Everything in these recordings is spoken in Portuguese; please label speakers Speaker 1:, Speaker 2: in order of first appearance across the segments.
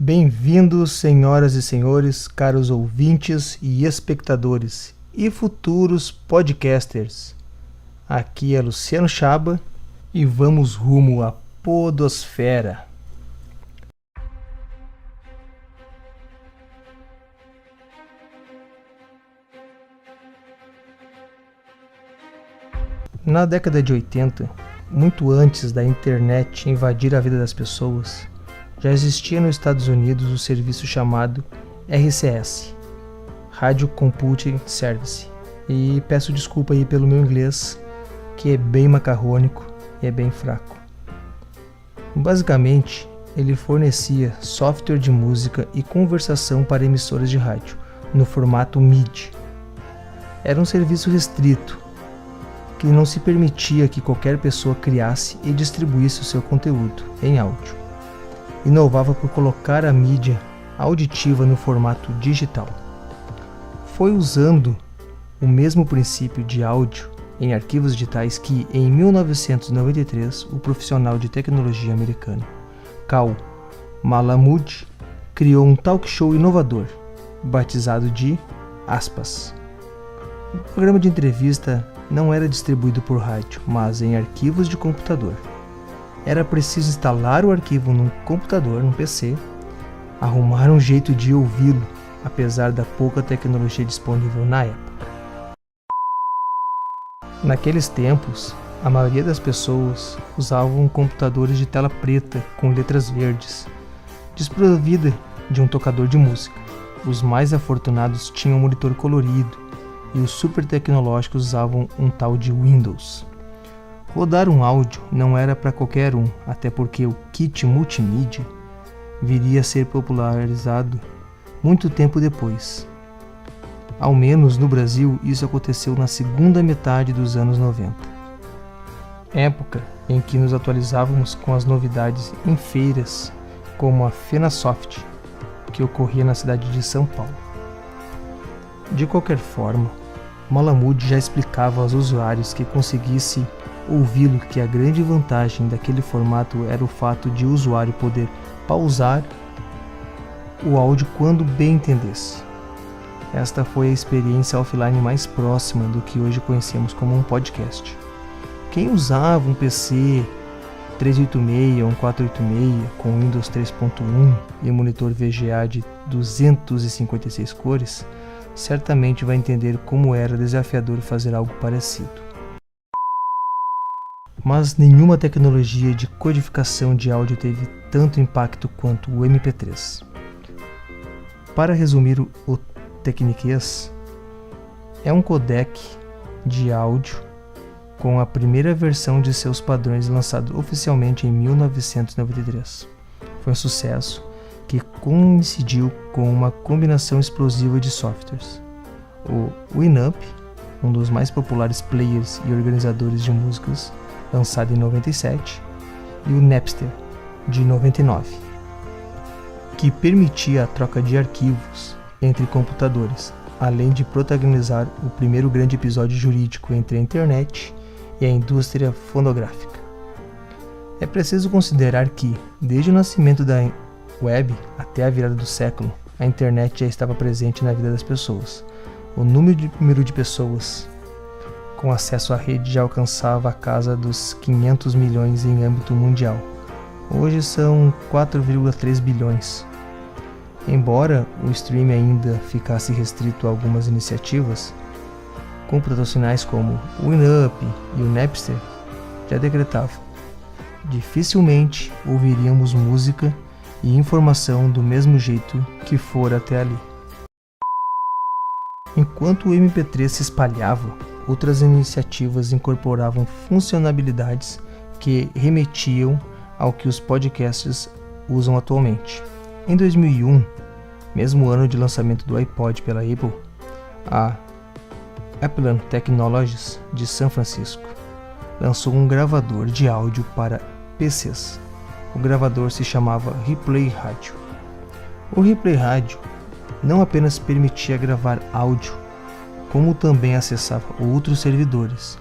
Speaker 1: Bem-vindos, senhoras e senhores, caros ouvintes e espectadores e futuros podcasters. Aqui é Luciano Chaba e vamos rumo à podosfera. Na década de 80, muito antes da internet invadir a vida das pessoas, já existia nos Estados Unidos o serviço chamado RCS, Radio Computing Service, e peço desculpa aí pelo meu inglês, que é bem macarrônico e é bem fraco. Basicamente, ele fornecia software de música e conversação para emissoras de rádio, no formato MIDI. Era um serviço restrito, que não se permitia que qualquer pessoa criasse e distribuísse o seu conteúdo em áudio. Inovava por colocar a mídia auditiva no formato digital. Foi usando o mesmo princípio de áudio em arquivos digitais que, em 1993, o profissional de tecnologia americano Cal Malamud criou um talk show inovador, batizado de Aspas. O programa de entrevista não era distribuído por rádio, mas em arquivos de computador. Era preciso instalar o arquivo num computador, num PC, arrumar um jeito de ouvi-lo, apesar da pouca tecnologia disponível na época. Naqueles tempos, a maioria das pessoas usavam computadores de tela preta com letras verdes, desprovida de um tocador de música. Os mais afortunados tinham um monitor colorido, e os super tecnológicos usavam um tal de Windows. Rodar um áudio não era para qualquer um, até porque o kit multimídia viria a ser popularizado muito tempo depois. Ao menos no Brasil, isso aconteceu na segunda metade dos anos 90. Época em que nos atualizávamos com as novidades em feiras como a FenaSoft, que ocorria na cidade de São Paulo. De qualquer forma, Malamud já explicava aos usuários que conseguisse ouvi-lo que a grande vantagem daquele formato era o fato de o usuário poder pausar o áudio quando bem entendesse. Esta foi a experiência offline mais próxima do que hoje conhecemos como um podcast. Quem usava um PC 386 ou um 486 com Windows 3.1 e monitor VGA de 256 cores, certamente vai entender como era desafiador fazer algo parecido. Mas nenhuma tecnologia de codificação de áudio teve tanto impacto quanto o MP3. Para resumir o tecniquez, é um codec de áudio com a primeira versão de seus padrões lançado oficialmente em 1993. Foi um sucesso que coincidiu com uma combinação explosiva de softwares. O Winamp, um dos mais populares players e organizadores de músicas, lançado em 97, e o Napster, de 99, que permitia a troca de arquivos entre computadores, além de protagonizar o primeiro grande episódio jurídico entre a internet e a indústria fonográfica. É preciso considerar que, desde o nascimento da web até a virada do século, a internet já estava presente na vida das pessoas. O número de pessoas com acesso à rede já alcançava a casa dos 500 milhões em âmbito mundial. Hoje são 4,3 bilhões. Embora o streaming ainda ficasse restrito a algumas iniciativas computacionais como o Winamp e o Napster, já decretavam: dificilmente ouviríamos música e informação do mesmo jeito que for até ali. Enquanto o MP3 se espalhava, outras iniciativas incorporavam funcionalidades que remetiam ao que os podcasts usam atualmente. Em 2001, mesmo ano de lançamento do iPod pela Apple, a Apple Technologies de São Francisco lançou um gravador de áudio para PCs. O gravador se chamava Replay Radio. O Replay Radio não apenas permitia gravar áudio, como também acessava outros servidores,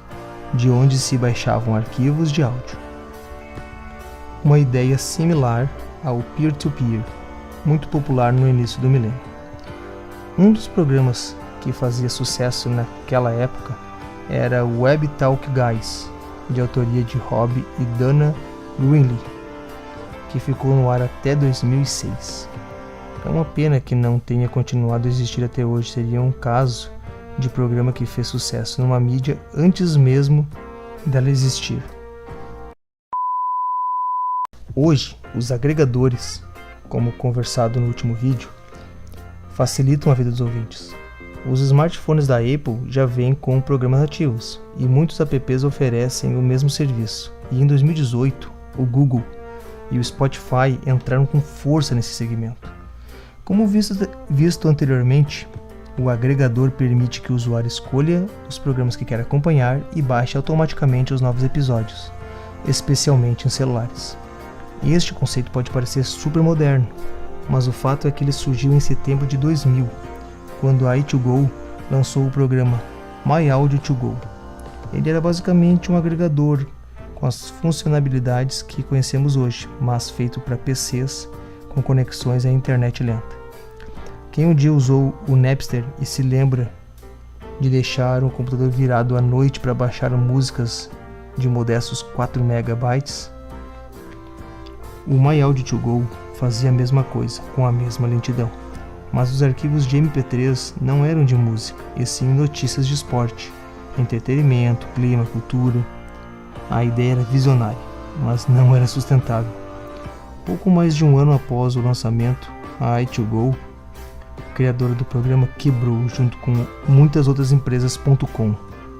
Speaker 1: de onde se baixavam arquivos de áudio. Uma ideia similar ao peer-to-peer, muito popular no início do milênio. Um dos programas que fazia sucesso naquela época era o Web Talk Guys, de autoria de Rob e Dana Greenlee, que ficou no ar até 2006. É uma pena que não tenha continuado a existir até hoje, seria um caso de programa que fez sucesso numa mídia antes mesmo dela existir. Hoje, os agregadores, como conversado no último vídeo, facilitam a vida dos ouvintes. Os smartphones da Apple já vêm com programas nativos e muitos apps oferecem o mesmo serviço. E em 2018, o Google e o Spotify entraram com força nesse segmento. Como visto anteriormente, o agregador permite que o usuário escolha os programas que quer acompanhar e baixe automaticamente os novos episódios, especialmente em celulares. Este conceito pode parecer super moderno, mas o fato é que ele surgiu em setembro de 2000, quando a i2Go lançou o programa My Audio 2Go. Ele era basicamente um agregador com as funcionalidades que conhecemos hoje, mas feito para PCs com conexões à internet lenta. Quem um dia usou o Napster e se lembra de deixar o computador virado à noite para baixar músicas de modestos 4 MB, o My Audio 2Go fazia a mesma coisa, com a mesma lentidão. Mas os arquivos de MP3 não eram de música, e sim notícias de esporte, entretenimento, clima, cultura. A ideia era visionária, mas não era sustentável. Pouco mais de um ano após o lançamento, a i2Go, criadora do programa, quebrou junto com muitas outras empresas .com,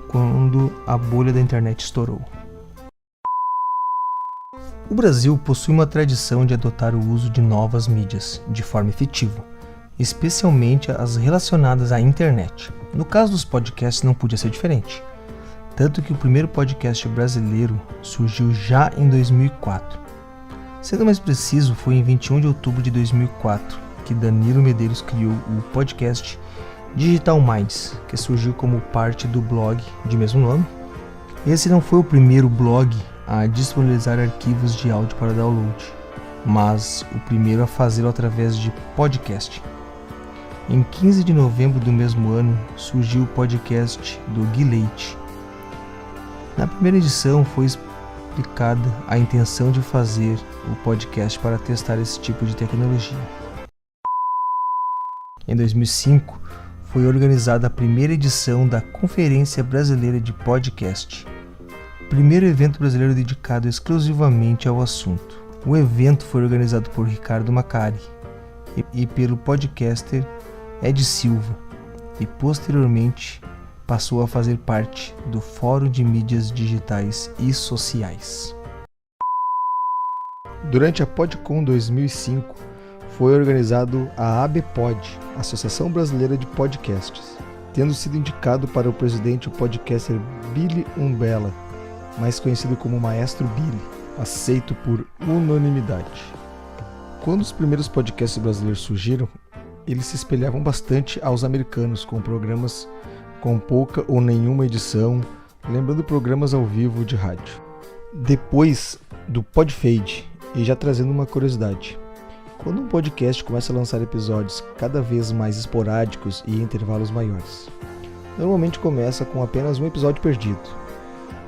Speaker 1: quando a bolha da internet estourou. O Brasil possui uma tradição de adotar o uso de novas mídias de forma efetiva, especialmente as relacionadas à internet. No caso dos podcasts não podia ser diferente, tanto que o primeiro podcast brasileiro surgiu já em 2004. Sendo mais preciso, foi em 21 de outubro de 2004 que Danilo Medeiros criou o podcast Digital Minds, que surgiu como parte do blog de mesmo nome. Esse não foi o primeiro blog a disponibilizar arquivos de áudio para download, mas o primeiro a fazê-lo através de podcast. Em 15 de novembro do mesmo ano, surgiu o podcast do Gui Leite. Na primeira edição foi explicada a intenção de fazer o podcast para testar esse tipo de tecnologia. Em 2005, foi organizada a primeira edição da Conferência Brasileira de Podcast, primeiro evento brasileiro dedicado exclusivamente ao assunto. O evento foi organizado por Ricardo Macari e pelo podcaster Ed Silva, e posteriormente passou a fazer parte do Fórum de Mídias Digitais e Sociais. Durante a PodCon 2005, foi organizado a ABPod, Associação Brasileira de Podcasts, tendo sido indicado para o presidente o podcaster Billy Umbella, mais conhecido como Maestro Billy, aceito por unanimidade. Quando os primeiros podcasts brasileiros surgiram, eles se espelhavam bastante aos americanos, com programas com pouca ou nenhuma edição, lembrando programas ao vivo de rádio. Depois do Podfade, e já trazendo uma curiosidade, quando um podcast começa a lançar episódios cada vez mais esporádicos e em intervalos maiores, normalmente começa com apenas um episódio perdido,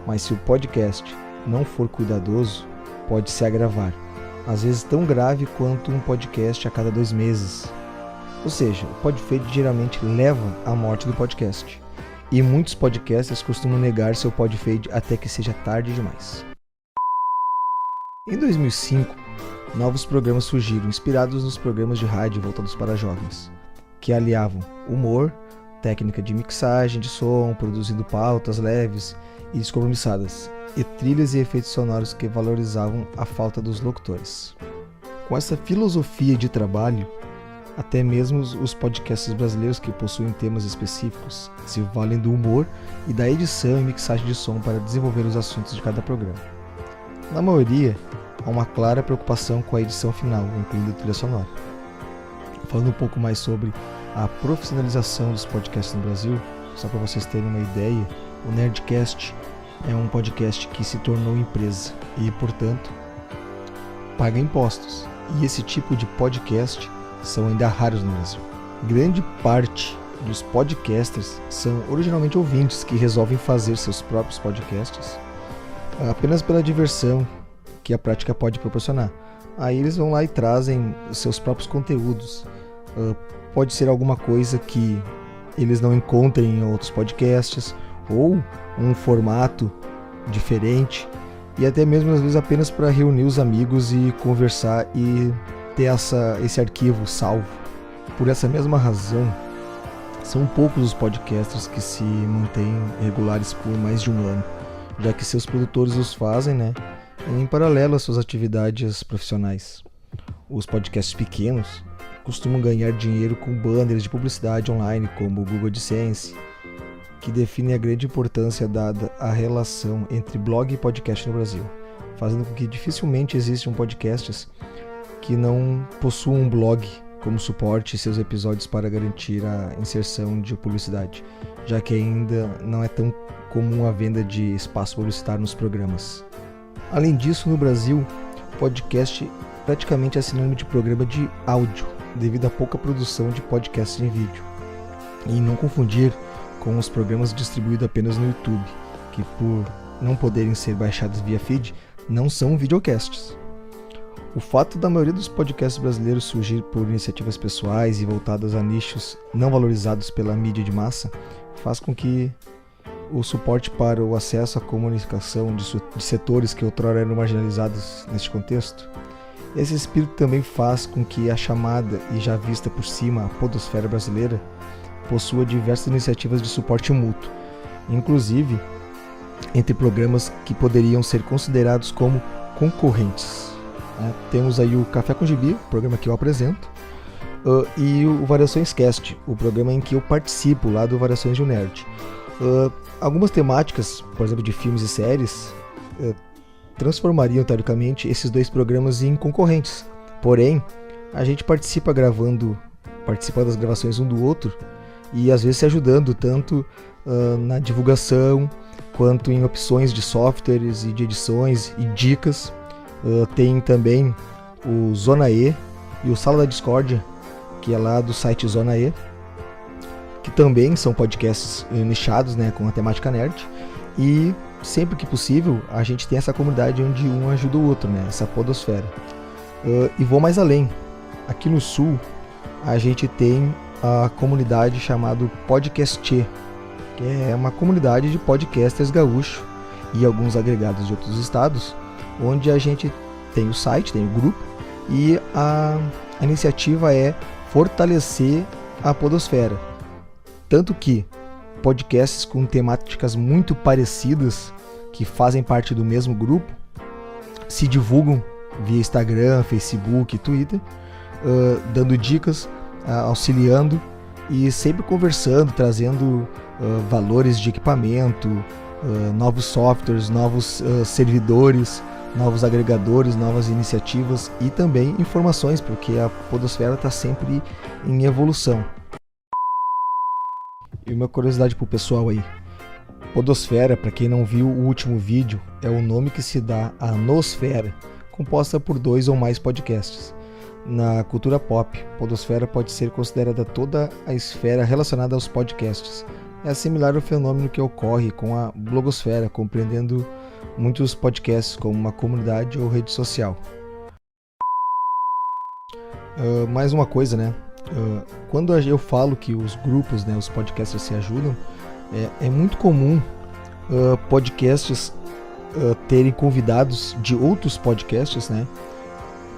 Speaker 1: mas se o podcast não for cuidadoso, pode se agravar, às vezes tão grave quanto um podcast a cada 2 meses. Ou seja, o Podfade geralmente leva à morte do podcast, e muitos podcasters costumam negar seu Podfade até que seja tarde demais. Em 2005, novos programas surgiram, inspirados nos programas de rádio voltados para jovens, que aliavam humor, técnica de mixagem de som, produzindo pautas leves e descompromissadas, e trilhas e efeitos sonoros que valorizavam a falta dos locutores. Com essa filosofia de trabalho, até mesmo os podcasts brasileiros que possuem temas específicos se valem do humor e da edição e mixagem de som para desenvolver os assuntos de cada programa. Na maioria, há uma clara preocupação com a edição final, incluindo trilha sonora. Falando um pouco mais sobre a profissionalização dos podcasts no Brasil, só para vocês terem uma ideia, o Nerdcast é um podcast que se tornou empresa e, portanto, paga impostos. E esse tipo de podcast são ainda raros no Brasil. Grande parte dos podcasters são originalmente ouvintes que resolvem fazer seus próprios podcasts apenas pela diversão que a prática pode proporcionar. Aí eles vão lá e trazem seus próprios conteúdos. Pode ser alguma coisa que eles não encontrem em outros podcasts, ou um formato diferente, e até mesmo às vezes apenas para reunir os amigos e conversar e ter esse arquivo salvo. Por essa mesma razão, são poucos os podcasters que se mantêm regulares por mais de um ano, já que seus produtores os fazem, em paralelo às suas atividades profissionais. Os podcasts pequenos costumam ganhar dinheiro com banners de publicidade online, como o Google AdSense, que definem a grande importância dada à relação entre blog e podcast no Brasil, fazendo com que dificilmente existam podcasts que não possuam um blog como suporte seus episódios para garantir a inserção de publicidade, já que ainda não é tão comum a venda de espaço publicitário nos programas. Além disso, no Brasil, podcast praticamente é sinônimo de programa de áudio, devido à pouca produção de podcasts em vídeo. E não confundir com os programas distribuídos apenas no YouTube, que por não poderem ser baixados via feed, não são videocasts. O fato da maioria dos podcasts brasileiros surgir por iniciativas pessoais e voltadas a nichos não valorizados pela mídia de massa, faz com que o suporte para o acesso à comunicação de setores que outrora eram marginalizados neste contexto. Esse espírito também faz com que a chamada e já vista por cima a podosfera brasileira possua diversas iniciativas de suporte mútuo, inclusive entre programas que poderiam ser considerados como concorrentes. Temos aí o Café com Gibi, o programa que eu apresento, e o Variações Cast, o programa em que eu participo lá do Variações de um Nerd. Algumas temáticas, por exemplo, de filmes e séries, transformariam teoricamente esses dois programas em concorrentes. Porém, a gente participa participando das gravações um do outro e às vezes se ajudando tanto na divulgação quanto em opções de softwares e de edições e dicas. Tem também o Zona E e o Sala da Discórdia, que é lá do site Zona E, que também são podcasts nichados, com a temática nerd, e sempre que possível a gente tem essa comunidade onde um ajuda o outro, essa podosfera. E vou mais além, aqui no Sul a gente tem a comunidade chamada Podcast, que é uma comunidade de podcasters gaúchos e alguns agregados de outros estados, onde a gente tem o site, tem o grupo, e a iniciativa é fortalecer a podosfera. Tanto que podcasts com temáticas muito parecidas, que fazem parte do mesmo grupo, se divulgam via Instagram, Facebook, Twitter, dando dicas, auxiliando e sempre conversando, trazendo valores de equipamento, novos softwares, novos servidores, novos agregadores, novas iniciativas e também informações, porque a podosfera está sempre em evolução. E uma curiosidade pro pessoal aí: podosfera, para quem não viu o último vídeo, é o nome que se dá à nosfera, composta por 2 ou mais podcasts. Na cultura pop, podosfera pode ser considerada toda a esfera relacionada aos podcasts. É similar ao fenômeno que ocorre com a blogosfera, compreendendo muitos podcasts como uma comunidade ou rede social. Mais uma coisa, quando eu falo que os grupos, os podcasters se ajudam, é muito comum podcasts terem convidados de outros podcasts,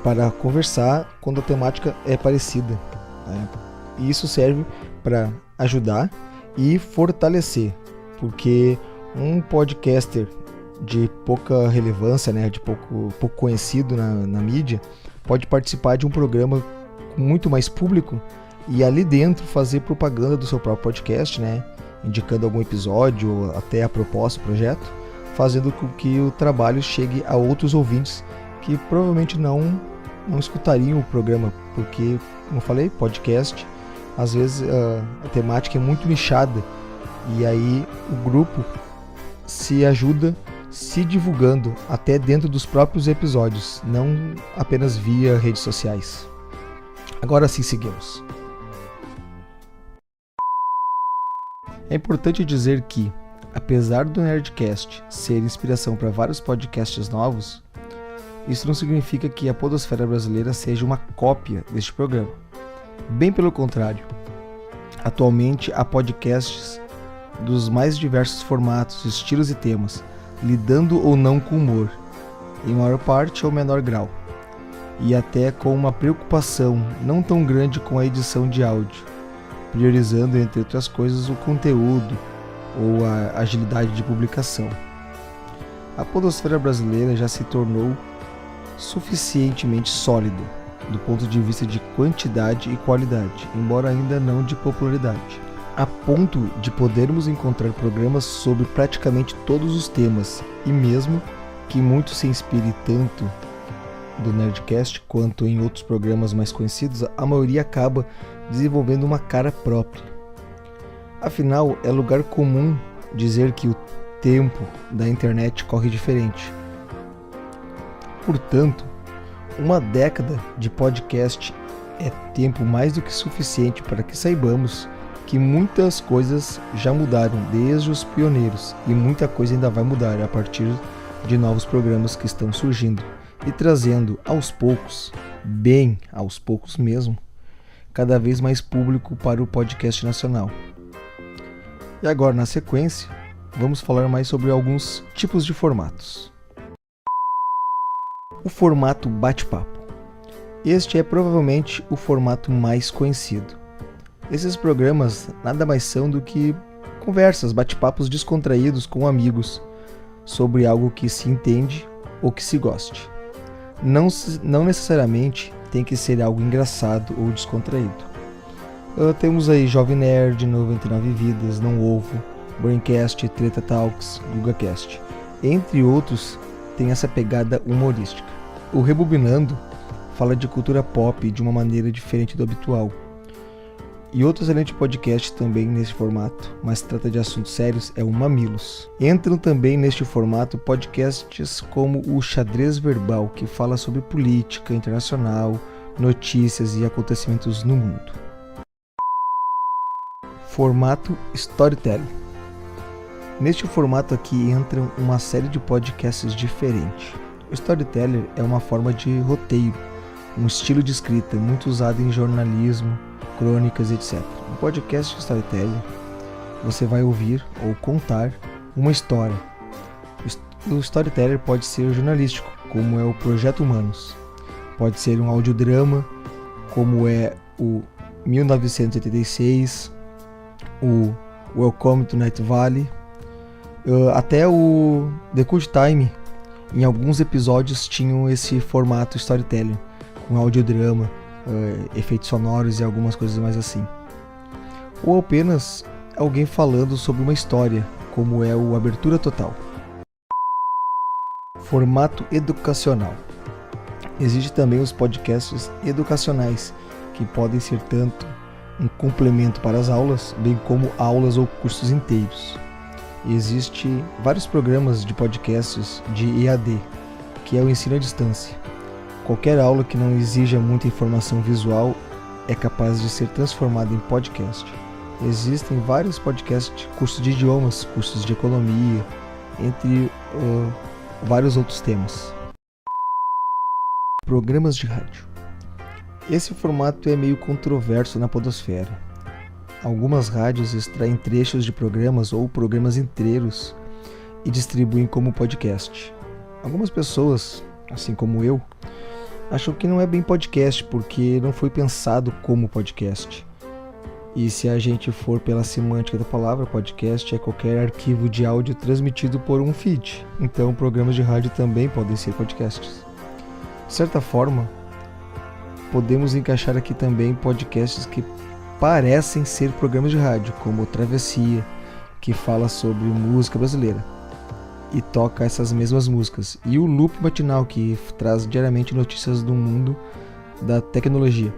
Speaker 1: para conversar quando a temática é parecida. E isso serve para ajudar e fortalecer, porque um podcaster de pouca relevância, de pouco conhecido na mídia, pode participar de um programa com muito mais público e ali dentro fazer propaganda do seu próprio podcast, indicando algum episódio ou até a proposta, o projeto, fazendo com que o trabalho chegue a outros ouvintes que provavelmente não escutariam o programa, porque, como eu falei, podcast, às vezes a temática é muito nichada e aí o grupo se ajuda se divulgando até dentro dos próprios episódios, não apenas via redes sociais. Agora sim seguimos. É importante dizer que, apesar do Nerdcast ser inspiração para vários podcasts novos, isso não significa que a podosfera brasileira seja uma cópia deste programa. Bem pelo contrário. Atualmente há podcasts dos mais diversos formatos, estilos e temas, lidando ou não com humor, em maior parte ou menor grau, e até com uma preocupação não tão grande com a edição de áudio, priorizando, entre outras coisas, o conteúdo ou a agilidade de publicação. A podosfera brasileira já se tornou suficientemente sólida, do ponto de vista de quantidade e qualidade, embora ainda não de popularidade, a ponto de podermos encontrar programas sobre praticamente todos os temas, e mesmo que muito se inspire tanto do Nerdcast quanto em outros programas mais conhecidos, a maioria acaba desenvolvendo uma cara própria. Afinal, é lugar comum dizer que o tempo da internet corre diferente. Portanto, uma década de podcast é tempo mais do que suficiente para que saibamos que muitas coisas já mudaram desde os pioneiros e muita coisa ainda vai mudar a partir de novos programas que estão surgindo e trazendo aos poucos, bem aos poucos mesmo, cada vez mais público para o podcast nacional. E agora, na sequência, vamos falar mais sobre alguns tipos de formatos. O formato bate-papo. Este é provavelmente o formato mais conhecido. Esses programas nada mais são do que conversas, bate-papos descontraídos com amigos sobre algo que se entende ou que se goste. Não necessariamente tem que ser algo engraçado ou descontraído. Temos aí Jovem Nerd, 99 Vidas, Não Ovo, Braincast, Treta Talks, GugaCast. Entre outros, tem essa pegada humorística. O Rebobinando fala de cultura pop de uma maneira diferente do habitual. E outro excelente podcast também nesse formato, mas trata de assuntos sérios, é o Mamilos. Entram também neste formato podcasts como o Xadrez Verbal, que fala sobre política internacional, notícias e acontecimentos no mundo. Formato Storytelling. Neste formato aqui entram uma série de podcasts diferentes. O Storyteller é uma forma de roteiro, um estilo de escrita muito usado em jornalismo, crônicas, etc. No podcast Storyteller, você vai ouvir ou contar uma história. O Storyteller pode ser jornalístico, como é o Projeto Humanos. Pode ser um audiodrama, como é o 1986, o Welcome to Night Valley, até o The Good Time. Em alguns episódios tinham esse formato storytelling, com audiodrama, efeitos sonoros e algumas coisas mais assim. Ou apenas alguém falando sobre uma história, como é o Abertura Total. Formato educacional. Existem também os podcasts educacionais, que podem ser tanto um complemento para as aulas, bem como aulas ou cursos inteiros. Existem vários programas de podcasts de EAD, que é o ensino à distância. Qualquer aula que não exija muita informação visual é capaz de ser transformada em podcast. Existem vários podcasts, cursos de idiomas, cursos de economia, entre vários outros temas. Programas de rádio. Esse formato é meio controverso na podosfera. Algumas rádios extraem trechos de programas ou programas inteiros e distribuem como podcast. Algumas pessoas, assim como eu, acham que não é bem podcast porque não foi pensado como podcast. E se a gente for pela semântica da palavra, podcast é qualquer arquivo de áudio transmitido por um feed. Então, programas de rádio também podem ser podcasts. De certa forma, podemos encaixar aqui também podcasts que parecem ser programas de rádio, como o Travessia, que fala sobre música brasileira e toca essas mesmas músicas, e o Loop Matinal, que traz diariamente notícias do mundo da tecnologia.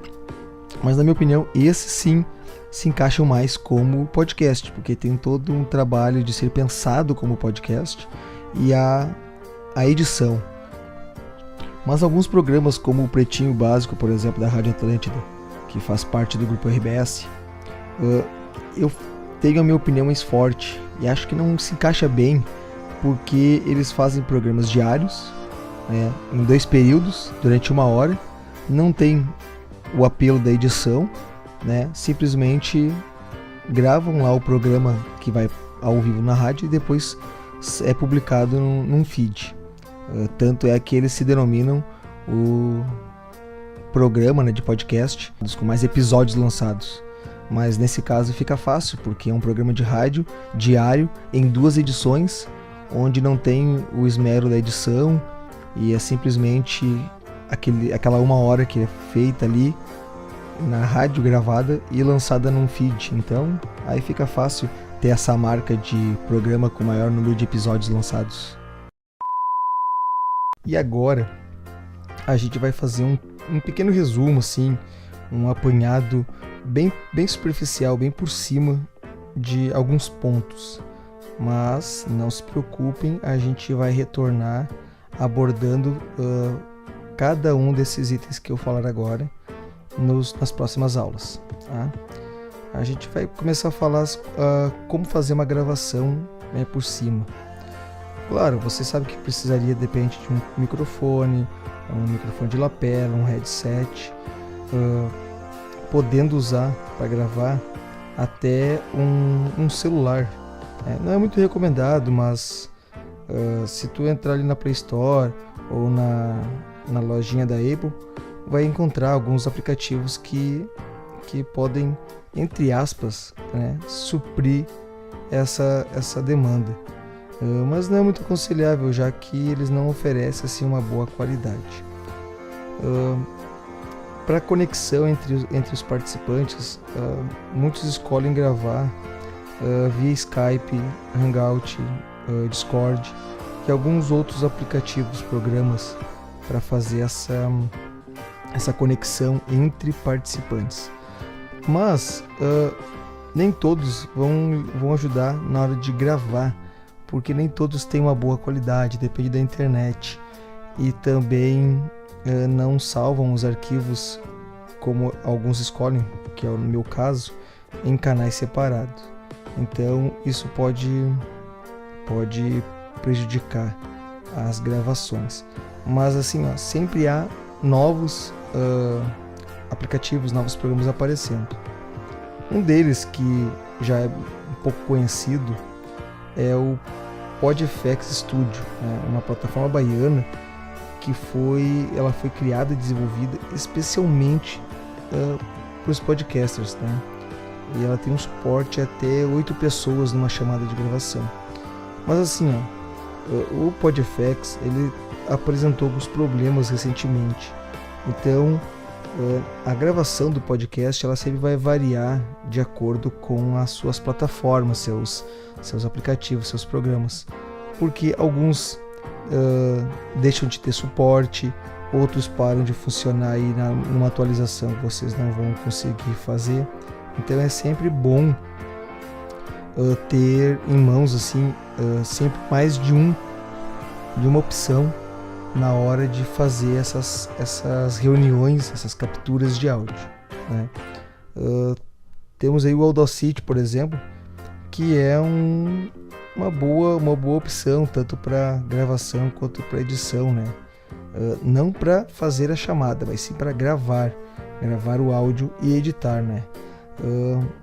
Speaker 1: Mas na minha opinião, esses sim se encaixam mais como podcast, porque tem todo um trabalho de ser pensado como podcast e a edição. Mas alguns programas como o Pretinho Básico, por exemplo, da Rádio Atlântida, que faz parte do grupo RBS, eu tenho a minha opinião mais forte e acho que não se encaixa bem, porque eles fazem programas diários, né, em 2 períodos, durante 1 hora, não tem o apelo da edição, né, simplesmente gravam lá o programa que vai ao vivo na rádio e depois é publicado num feed. Tanto é que eles se denominam o programa, né, de podcast com mais episódios lançados. Mas nesse caso fica fácil, porque é um programa de rádio diário em 2 edições, onde não tem o esmero da edição e é simplesmente aquela 1 hora que é feita ali na rádio gravada e lançada num feed. Então aí fica fácil ter essa marca de programa com maior número de episódios lançados. E agora a gente vai fazer um pequeno resumo, assim, um apanhado bem superficial, bem por cima de alguns pontos. Mas não se preocupem, a gente vai retornar abordando cada um desses itens que eu falar agora nas próximas aulas. Tá? A gente vai começar a falar como fazer uma gravação, né, por cima. Claro, você sabe que precisaria, depende de um microfone de lapela, um headset, podendo usar para gravar até um celular. Não é muito recomendado, mas se tu entrar ali na Play Store ou na lojinha da Apple, vai encontrar alguns aplicativos que podem, entre aspas, né, suprir essa demanda. Mas não é muito aconselhável, já que eles não oferecem assim uma boa qualidade. Para conexão entre os participantes, muitos escolhem gravar via Skype, Hangout, Discord e alguns outros aplicativos, programas para fazer essa conexão entre participantes. Mas nem todos vão ajudar na hora de gravar, porque nem todos têm uma boa qualidade, depende da internet, e também não salvam os arquivos, como alguns escolhem, que é o meu caso, em canais separados. Então isso pode prejudicar as gravações. Mas assim, sempre há novos aplicativos, novos programas aparecendo. Um deles, que já é um pouco conhecido, é o PodFX Studio, né? Uma plataforma baiana que ela foi criada e desenvolvida especialmente para os podcasters, né? E ela tem um suporte até 8 pessoas numa chamada de gravação. Mas assim, o PodFX, ele apresentou alguns problemas recentemente. Então a gravação do podcast, ela sempre vai variar de acordo com as suas plataformas, seus aplicativos, seus programas, porque alguns deixam de ter suporte, outros param de funcionar e numa atualização vocês não vão conseguir fazer. Então é sempre bom ter em mãos assim sempre mais de uma opção na hora de fazer essas reuniões, essas capturas de áudio, né? Temos aí o Audacity, por exemplo, que é uma boa opção tanto para gravação quanto para edição, né? Não para fazer a chamada, mas sim para gravar o áudio e editar, né?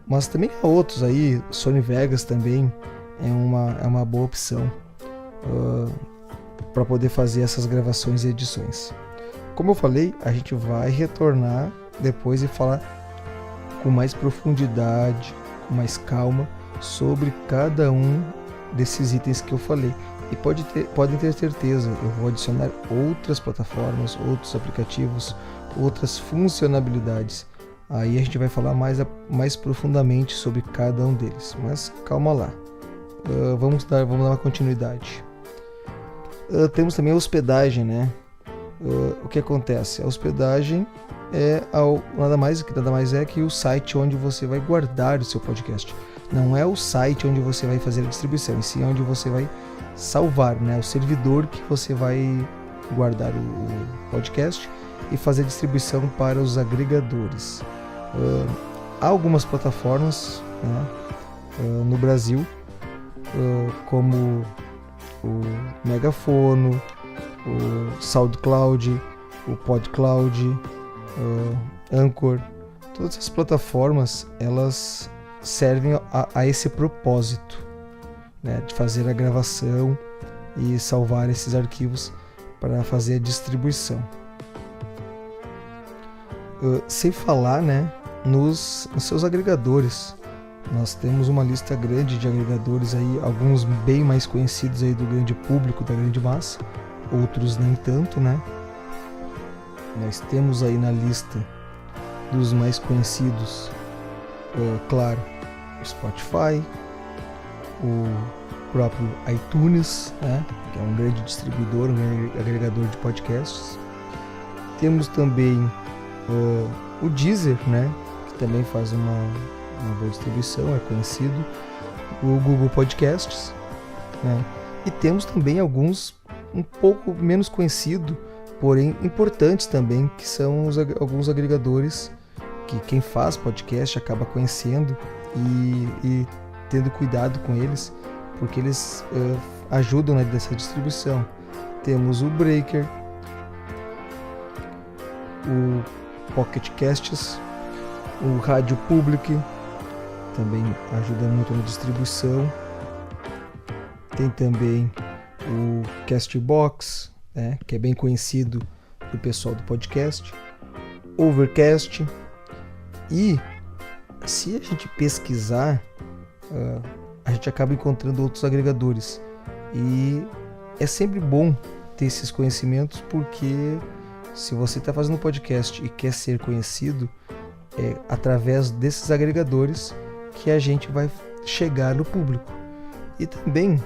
Speaker 1: Mas também há outros aí, Sony Vegas também é uma boa opção para poder fazer essas gravações e edições. Como eu falei, a gente vai retornar depois e falar com mais profundidade, com mais calma, sobre cada um desses itens que eu falei. E podem ter certeza, eu vou adicionar outras plataformas, outros aplicativos, outras funcionalidades. Aí a gente vai falar mais profundamente sobre cada um deles. Mas calma lá, vamos dar uma continuidade. Temos também a hospedagem, né? O que acontece? A hospedagem nada mais é que o site onde você vai guardar o seu podcast. Não é o site onde você vai fazer a distribuição, e sim onde você vai salvar, né? O servidor que você vai guardar o podcast e fazer a distribuição para os agregadores. Há algumas plataformas, né, no Brasil, como o Megafono, o SoundCloud, o PodCloud, Anchor. Todas essas plataformas, elas servem a esse propósito, né, de fazer a gravação e salvar esses arquivos para fazer a distribuição. Sem falar, né, nos seus agregadores. Nós temos uma lista grande de agregadores aí, alguns bem mais conhecidos aí do grande público, da grande massa, outros nem tanto, né? Nós temos aí na lista dos mais conhecidos, claro, o Spotify, o próprio iTunes, né, que é um grande distribuidor, um grande agregador de podcasts. Temos também o Deezer, né, que também faz uma boa distribuição, é conhecido, o Google Podcasts, né, e temos também alguns um pouco menos conhecidos, porém importantes também, que são alguns agregadores que quem faz podcast acaba conhecendo e tendo cuidado com eles, porque eles ajudam nessa distribuição. Temos o Breaker, o Pocket Casts, o Rádio Public, também ajuda muito na distribuição. Tem também o Castbox, né, que é bem conhecido do pessoal do podcast, Overcast. E se a gente pesquisar, a gente acaba encontrando outros agregadores, e é sempre bom ter esses conhecimentos, porque se você está fazendo um podcast e quer ser conhecido, é através desses agregadores que a gente vai chegar no público. E também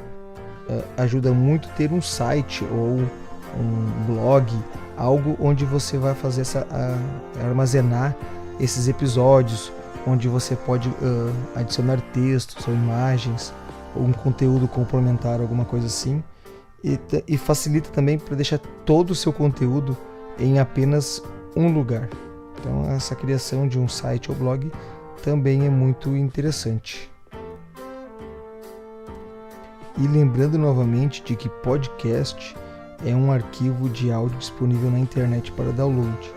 Speaker 1: ajuda muito ter um site ou um blog, algo onde você vai fazer armazenar esses episódios, onde você pode adicionar textos ou imagens ou um conteúdo complementar, alguma coisa assim, e facilita também para deixar todo o seu conteúdo em apenas um lugar. Então essa criação de um site ou blog também é muito interessante. E lembrando novamente de que podcast é um arquivo de áudio disponível na internet para download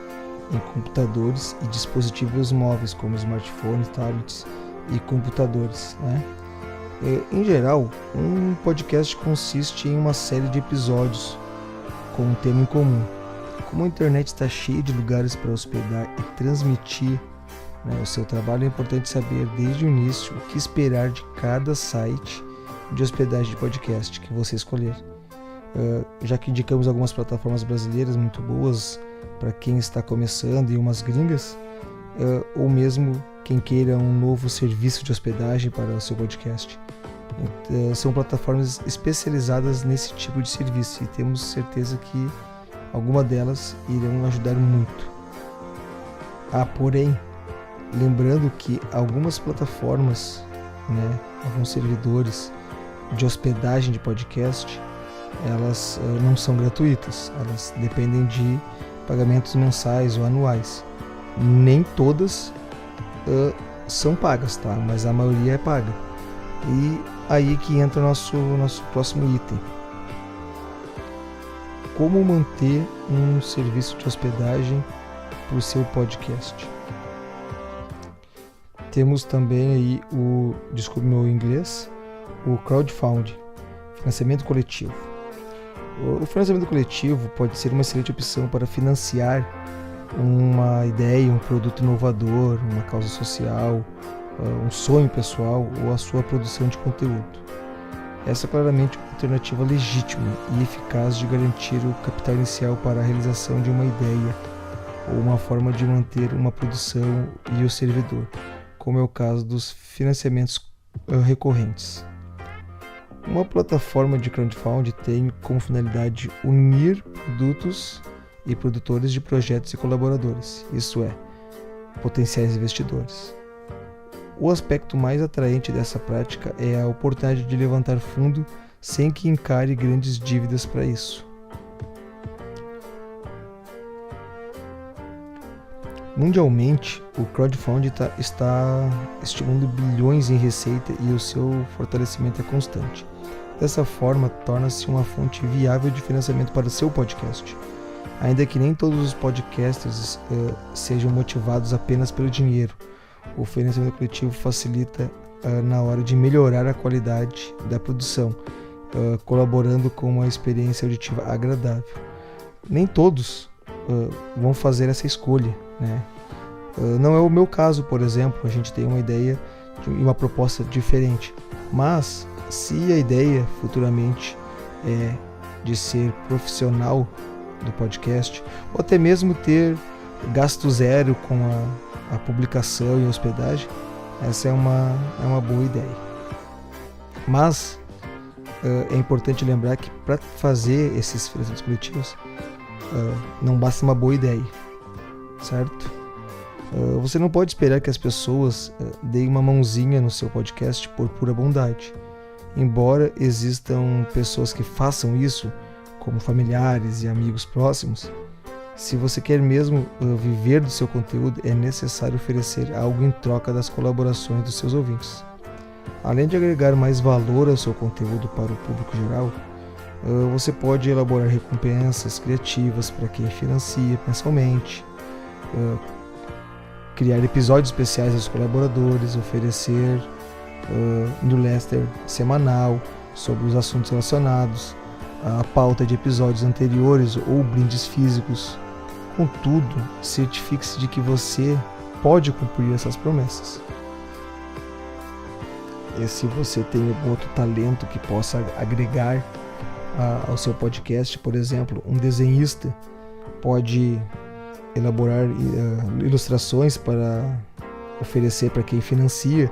Speaker 1: em computadores e dispositivos móveis como smartphones, tablets e computadores, né? Em geral, um podcast consiste em uma série de episódios com um tema em comum. Como a internet está cheia de lugares para hospedar e transmitir, né, o seu trabalho, é importante saber desde o início o que esperar de cada site de hospedagem de podcast que você escolher. Já que indicamos algumas plataformas brasileiras muito boas para quem está começando e umas gringas, ou mesmo quem queira um novo serviço de hospedagem para o seu podcast. São plataformas especializadas nesse tipo de serviço, e temos certeza que alguma delas irão ajudar muito. Porém, lembrando que algumas plataformas, né, alguns servidores de hospedagem de podcast, elas não são gratuitas, elas dependem de pagamentos mensais ou anuais. Nem todas são pagas, tá? Mas a maioria é paga. E aí que entra o nosso próximo item. Como manter um serviço de hospedagem para o seu podcast? Temos também aí desculpe meu inglês, o crowdfunding, financiamento coletivo. O financiamento coletivo pode ser uma excelente opção para financiar uma ideia, um produto inovador, uma causa social, um sonho pessoal ou a sua produção de conteúdo. Essa é claramente uma alternativa legítima e eficaz de garantir o capital inicial para a realização de uma ideia ou uma forma de manter uma produção e o servidor, como é o caso dos financiamentos recorrentes. Uma plataforma de crowdfunding tem como finalidade unir produtos e produtores de projetos e colaboradores, isso é, potenciais investidores. O aspecto mais atraente dessa prática é a oportunidade de levantar fundo sem que encare grandes dívidas para isso. Mundialmente, o crowdfunding está estimulando bilhões em receita e o seu fortalecimento é constante. Dessa forma, torna-se uma fonte viável de financiamento para o seu podcast. Ainda que nem todos os podcasters sejam motivados apenas pelo dinheiro, o financiamento coletivo facilita na hora de melhorar a qualidade da produção, colaborando com uma experiência auditiva agradável. Nem todos vão fazer essa escolha, né? Não é o meu caso, por exemplo. A gente tem uma ideia e uma proposta diferente, mas se a ideia futuramente é de ser profissional do podcast, ou até mesmo ter gasto zero com a publicação e hospedagem, essa é uma boa ideia. Mas é importante lembrar que para fazer esses financiamentos coletivos não basta uma boa ideia, certo? Você não pode esperar que as pessoas deem uma mãozinha no seu podcast por pura bondade. Embora existam pessoas que façam isso, como familiares e amigos próximos, se você quer mesmo viver do seu conteúdo, é necessário oferecer algo em troca das colaborações dos seus ouvintes. Além de agregar mais valor ao seu conteúdo para o público geral, você pode elaborar recompensas criativas para quem financia mensalmente, criar episódios especiais aos colaboradores, oferecer newsletter semanal sobre os assuntos relacionados, a pauta de episódios anteriores ou brindes físicos. Contudo, certifique-se de que você pode cumprir essas promessas. E se você tem algum outro talento que possa agregar ao seu podcast, por exemplo, um desenhista pode elaborar ilustrações para oferecer para quem financia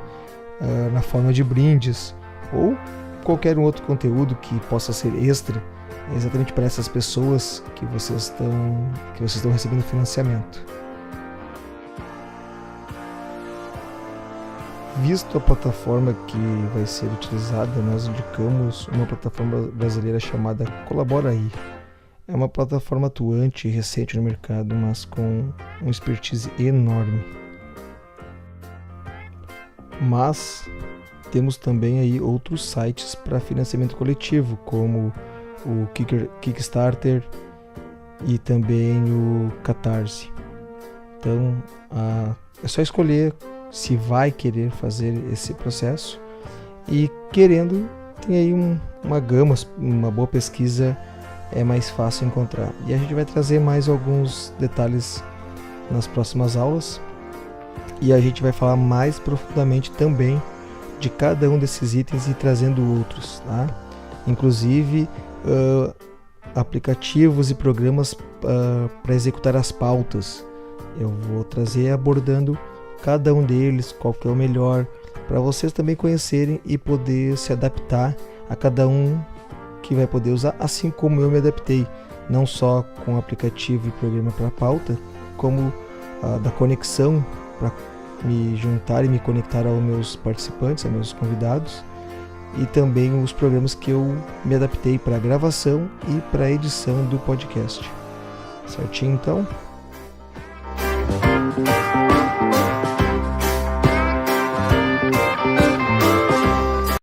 Speaker 1: na forma de brindes, ou qualquer outro conteúdo que possa ser extra, exatamente para essas pessoas que vocês estão recebendo financiamento. Visto a plataforma que vai ser utilizada, nós indicamos uma plataforma brasileira chamada Colabora.ai. É uma plataforma atuante e recente no mercado, mas com uma expertise enorme. Mas temos também aí outros sites para financiamento coletivo, como o Kickstarter e também o Catarse. Então é só escolher se vai querer fazer esse processo, e querendo, tem aí uma gama, uma boa pesquisa é mais fácil encontrar. E a gente vai trazer mais alguns detalhes nas próximas aulas, e a gente vai falar mais profundamente também de cada um desses itens e trazendo outros, tá? Inclusive aplicativos e programas para executar as pautas. Eu vou trazer abordando cada um deles, qual que é o melhor, para vocês também conhecerem e poder se adaptar a cada um que vai poder usar, assim como eu me adaptei, não só com aplicativo e programa para pauta, como da conexão para me juntar e me conectar aos meus participantes, aos meus convidados, e também os programas que eu me adaptei para gravação e para edição do podcast. Certinho, então?